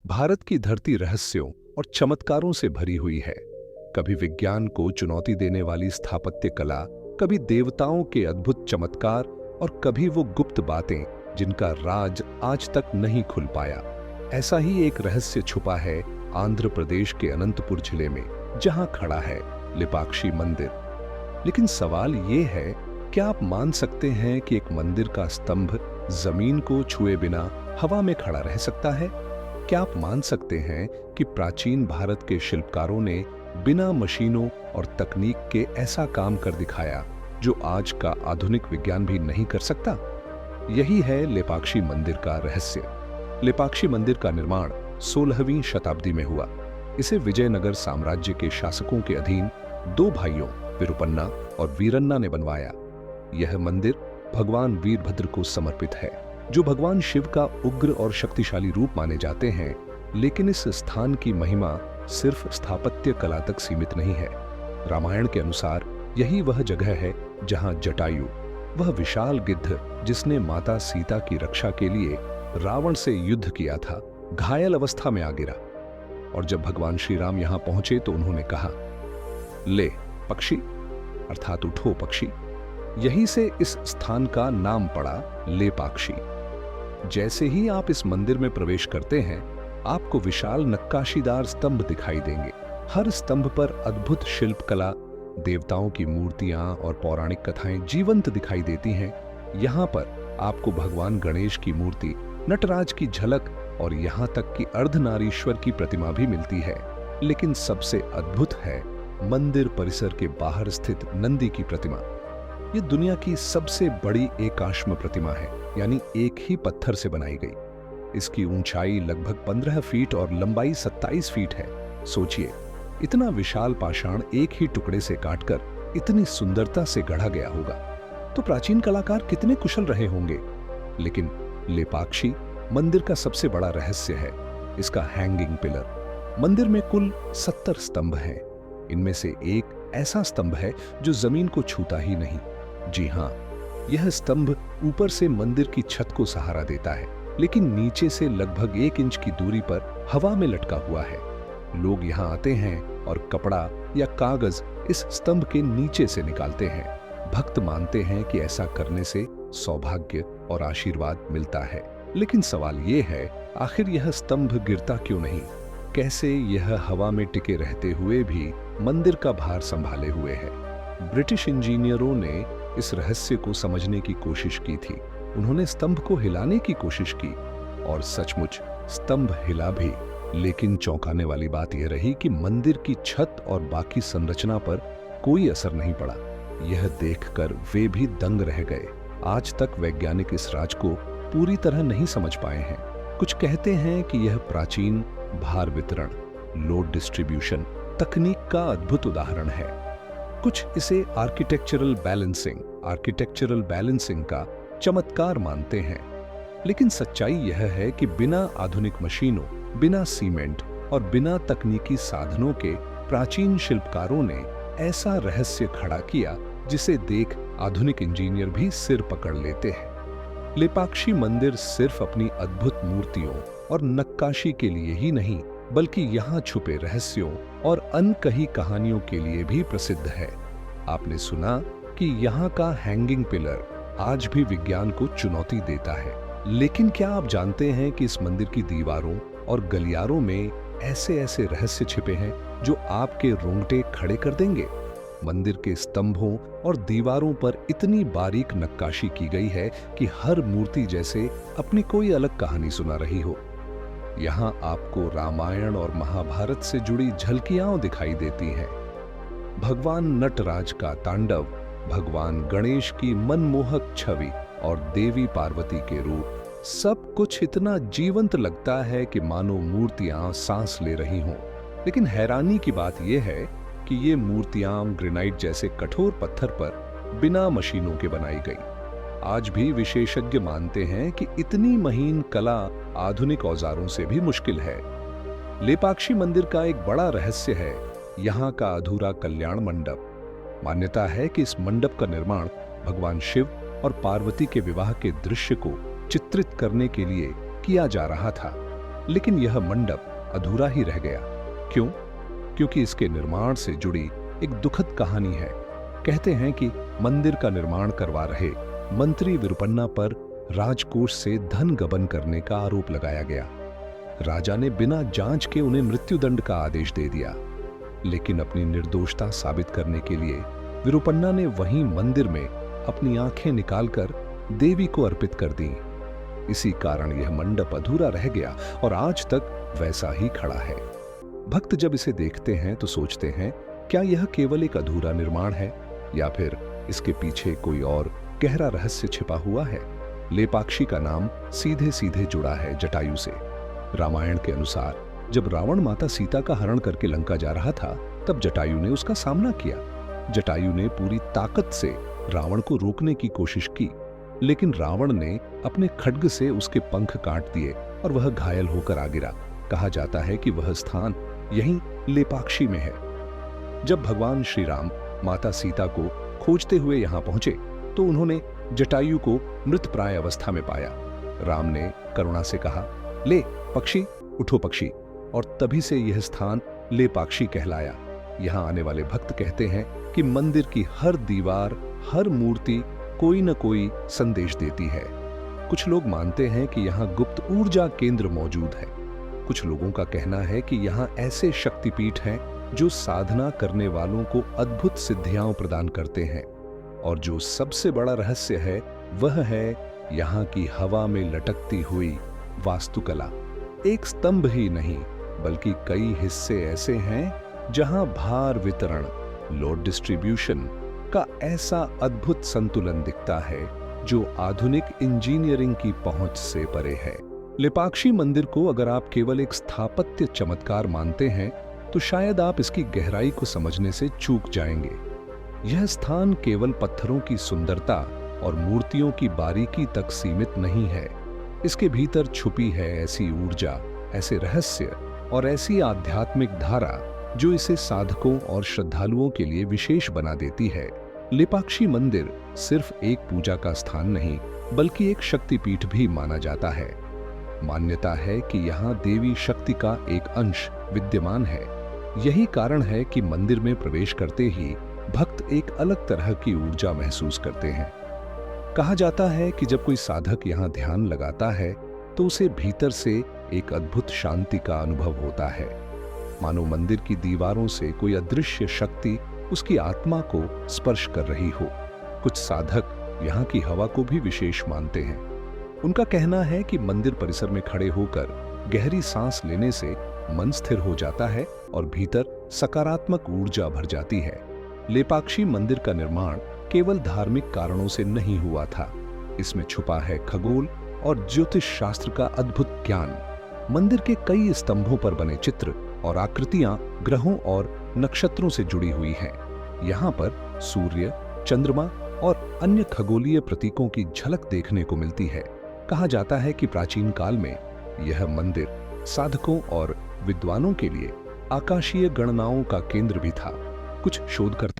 भारत की धरती रहस्यों और चमत्कारों से भरी हुई है। कभी विज्ञान को चुनौती देने वाली स्थापत्य कला, कभी देवताओं के अद्भुत चमत्कार और कभी वो गुप्त बातें जिनका राज आज तक नहीं खुल पाया। ऐसा ही एक रहस्य छुपा है आंध्र प्रदेश के अनंतपुर जिले में, जहां खड़ा है लेपाक्षी मंदिर। लेकिन सवाल ये है, क्या आप मान सकते हैं कि एक मंदिर का स्तंभ जमीन को छुए बिना हवा में खड़ा रह सकता है? क्या आप मान सकते हैं कि प्राचीन भारत के शिल्पकारों ने बिना मशीनों और तकनीक के ऐसा काम कर दिखाया जो आज का आधुनिक विज्ञान भी नहीं कर सकता? यही है लेपाक्षी मंदिर का रहस्य। लेपाक्षी मंदिर का निर्माण 16वीं शताब्दी में हुआ। इसे विजयनगर साम्राज्य के शासकों के अधीन दो भाइयों विरुपन्ना और वीरन्ना ने बनवाया। यह मंदिर भगवान वीरभद्र को समर्पित है, जो भगवान शिव का उग्र और शक्तिशाली रूप माने जाते हैं। लेकिन इस स्थान की महिमा सिर्फ स्थापत्य कला तक सीमित नहीं है। रामायण के अनुसार यही वह जगह है जहां जटायु, वह विशाल गिद्ध जिसने माता सीता की रक्षा के लिए रावण से युद्ध किया था, घायल अवस्था में आ गिरा। और जब भगवान श्री राम यहां पहुंचे तो उन्होंने कहा, ले पक्षी, अर्थात उठो पक्षी। यहीं से इस स्थान का नाम पड़ा लेपाक्षी। जैसे ही आप इस मंदिर में प्रवेश करते हैं, आपको विशाल नक्काशीदार स्तंभ दिखाई देंगे। हर स्तंभ पर अद्भुत शिल्प कला, देवताओं की मूर्तियां और पौराणिक कथाएं जीवंत दिखाई देती हैं। यहाँ पर आपको भगवान गणेश की मूर्ति, नटराज की झलक और यहाँ तक कि अर्धनारीश्वर की प्रतिमा भी मिलती है। लेकिन सबसे अद्भुत है मंदिर परिसर के बाहर स्थित नंदी की प्रतिमा। ये दुनिया की सबसे बड़ी एकाश्म प्रतिमा है, यानी एक ही पत्थर से बनाई गई। इसकी ऊंचाई लगभग 15 फीट और लंबाई 27 फीट है। सोचिए, इतना विशाल पाषाण एक ही टुकड़े से काटकर इतनी सुंदरता से गढ़ा गया होगा, तो प्राचीन कलाकार कितने कुशल रहे होंगे। लेकिन लेपाक्षी मंदिर का सबसे बड़ा रहस्य है इसका हैंगिंग पिलर। मंदिर में कुल 70 स्तंभ हैं। इनमें से एक ऐसा स्तंभ है जो जमीन को छूता ही नहीं। जी हाँ, यह स्तंभ ऊपर से मंदिर की छत को सहारा देता है, लेकिन नीचे से लगभग 1 इंच की दूरी पर हवा में लटका हुआ है। लोग यहाँ आते हैं और कपड़ा या कागज इस स्तंभ के नीचे से निकालते हैं। भक्त मानते हैं कि ऐसा करने से सौभाग्य और आशीर्वाद मिलता है। लेकिन सवाल ये है, आखिर यह स्तंभ गिरता क्यों नहीं? कैसे यह हवा में टिके रहते हुए भी मंदिर का भार संभाले हुए है? ब्रिटिश इंजीनियरों ने इस रहस्य को समझने की कोशिश की थी। उन्होंने स्तंभ को हिलाने की कोशिश की और सचमुच स्तंभ हिला भी। लेकिन चौंकाने वाली बात यह रही कि मंदिर की छत और बाकी संरचना पर कोई असर नहीं पड़ा। यह देखकर वे भी दंग रह गए। आज तक वैज्ञानिक इस राज को पूरी तरह नहीं समझ पाए हैं। कुछ कहते हैं कि यह प्राचीन भार वितरण, लोड डिस्ट्रीब्यूशन तकनीक का अद्भुत उदाहरण है। कुछ इसे आर्किटेक्चरल बैलेंसिंग का चमत्कार मानते हैं। लेकिन सच्चाई यह है कि बिना आधुनिक मशीनों, बिना सीमेंट और बिना तकनीकी साधनों के प्राचीन शिल्पकारों ने ऐसा रहस्य खड़ा किया जिसे देख आधुनिक इंजीनियर भी सिर पकड़ लेते हैं। लेपाक्षी मंदिर सिर्फ अपनी अद्भुत मूर्तियों और नक्काशी के लिए ही नहीं, बल्कि यहाँ छुपे रहस्यों और अनकही कहानियों के लिए भी प्रसिद्ध है। आपने सुना कि यहाँ का हैंगिंग पिलर आज भी विज्ञान को चुनौती देता है। लेकिन क्या आप जानते हैं कि इस मंदिर की दीवारों और गलियारों में ऐसे ऐसे रहस्य छिपे हैं जो आपके रोंगटे खड़े कर देंगे? मंदिर के स्तंभों और दीवारों पर इतनी बारीक नक्काशी की गई है कि हर मूर्ति जैसे अपनी कोई अलग कहानी सुना रही हो। यहाँ आपको रामायण और महाभारत से जुड़ी झलकियां दिखाई देती हैं। भगवान नटराज का तांडव, भगवान गणेश की मनमोहक छवि और देवी पार्वती के रूप, सब कुछ इतना जीवंत लगता है कि मानो मूर्तियां सांस ले रही हों। लेकिन हैरानी की बात यह है कि ये मूर्तियां ग्रेनाइट जैसे कठोर पत्थर पर बिना मशीनों के बनाई गई। आज भी विशेषज्ञ मानते हैं कि इतनी महीन कला आधुनिक औजारों से भी मुश्किल है। लेपाक्षी मंदिर का एक बड़ा रहस्य है यहाँ का अधूरा कल्याण मंडप। मान्यता है कि इस मंडप का निर्माण भगवान शिव और पार्वती के विवाह के दृश्य को चित्रित करने के लिए किया जा रहा था। लेकिन यह मंडप अधूरा ही रह गया। क्यों? क्योंकि इसके निर्माण से जुड़ी एक दुखद कहानी है। कहते हैं कि मंदिर का निर्माण करवा रहे मंत्री विरुपन्ना पर राजकोष से धन गबन करने का आरोप लगाया गया। राजा ने बिना जांच के उन्हें मृत्युदंड का आदेश दे दिया, लेकिन अपनी निर्दोषता साबित करने के लिए विरुपन्ना ने वहीं मंदिर में अपनी आंखें निकालकर देवी को अर्पित कर दी। इसी कारण यह मंडप अधूरा रह गया और आज तक वैसा ही खड़ा है। भक्त जब इसे देखते हैं तो सोचते हैं, क्या यह केवल एक अधूरा निर्माण है या फिर इसके पीछे कोई और गहरा रहस्य छिपा हुआ है? लेपाक्षी का नाम सीधे सीधे जुड़ा है जटायु से। रामायण के अनुसार जब रावण माता सीता का हरण करके लंका जा रहा था, तब जटायु ने उसका सामना किया। जटायु ने पूरी ताकत से रावण को रोकने की कोशिश की, लेकिन रावण ने अपने खड्ग से उसके पंख काट दिए और वह घायल होकर आ गिरा। कहा जाता है कि वह स्थान यहीं लेपाक्षी में है। जब भगवान श्री राम माता सीता को खोजते हुए यहां पहुंचे तो उन्होंने जटायु को मृतप्राय अवस्था में पाया। राम ने करुणा से कहा, ले पक्षी, उठो पक्षी, और तभी से यह स्थान लेपाक्षी कहलाया। यहां आने वाले भक्त कहते हैं कि मंदिर की हर दीवार, हर मूर्ति कोई न कोई संदेश देती है। कुछ लोग मानते हैं कि यहाँ गुप्त ऊर्जा केंद्र मौजूद है। कुछ लोगों का कहना है कि यहाँ ऐसे शक्तिपीठ हैं जो साधना करने वालों को अद्भुत सिद्धियां प्रदान करते हैं। और जो सबसे बड़ा रहस्य है वह है यहाँ की हवा में लटकती हुई वास्तुकला। एक स्तंभ ही नहीं बल्कि कई हिस्से ऐसे हैं जहां भार वितरण, लोड डिस्ट्रीब्यूशन का ऐसा अद्भुत संतुलन दिखता है जो आधुनिक इंजीनियरिंग की पहुंच से परे है। लेपाक्षी मंदिर को अगर आप केवल एक स्थापत्य चमत्कार मानते हैं तो शायद आप इसकी गहराई को समझने से चूक जाएंगे। यह स्थान केवल पत्थरों की सुंदरता और मूर्तियों की बारीकी तक सीमित नहीं है। इसके भीतर छुपी है ऐसी ऊर्जा, ऐसे रहस्य और ऐसी आध्यात्मिक धारा जो इसे साधकों और श्रद्धालुओं के लिए विशेष बना देती है। लेपाक्षी मंदिर सिर्फ एक पूजा का स्थान नहीं बल्कि एक शक्तिपीठ भी माना जाता है। मान्यता है कि यहाँ देवी शक्ति का एक अंश विद्यमान है। यही कारण है कि मंदिर में प्रवेश करते ही भक्त एक अलग तरह की ऊर्जा महसूस करते हैं। कहा जाता है कि जब कोई साधक यहाँ ध्यान लगाता है तो उसे भीतर से एक अद्भुत शांति का अनुभव होता है, मानो मंदिर की दीवारों से कोई अदृश्य शक्ति उसकी आत्मा को स्पर्श कर रही हो। कुछ साधक यहाँ की हवा को भी विशेष मानते हैं। उनका कहना है कि मंदिर परिसर में खड़े होकर गहरी सांस लेने से मन स्थिर हो जाता है और भीतर सकारात्मक ऊर्जा भर जाती है। लेपाक्षी मंदिर का निर्माण केवल धार्मिक कारणों से नहीं हुआ था। इसमें छुपा है खगोल और ज्योतिष शास्त्र का अद्भुत ज्ञान। मंदिर के कई स्तंभों पर बने चित्र और आकृतियां ग्रहों और नक्षत्रों से जुड़ी हुई हैं। यहाँ पर सूर्य, चंद्रमा और अन्य खगोलीय प्रतीकों की झलक देखने को मिलती है। कहा जाता है कि प्राचीन काल में यह मंदिर साधकों और विद्वानों के लिए आकाशीय गणनाओं का केंद्र भी था। कुछ शोधकर्ता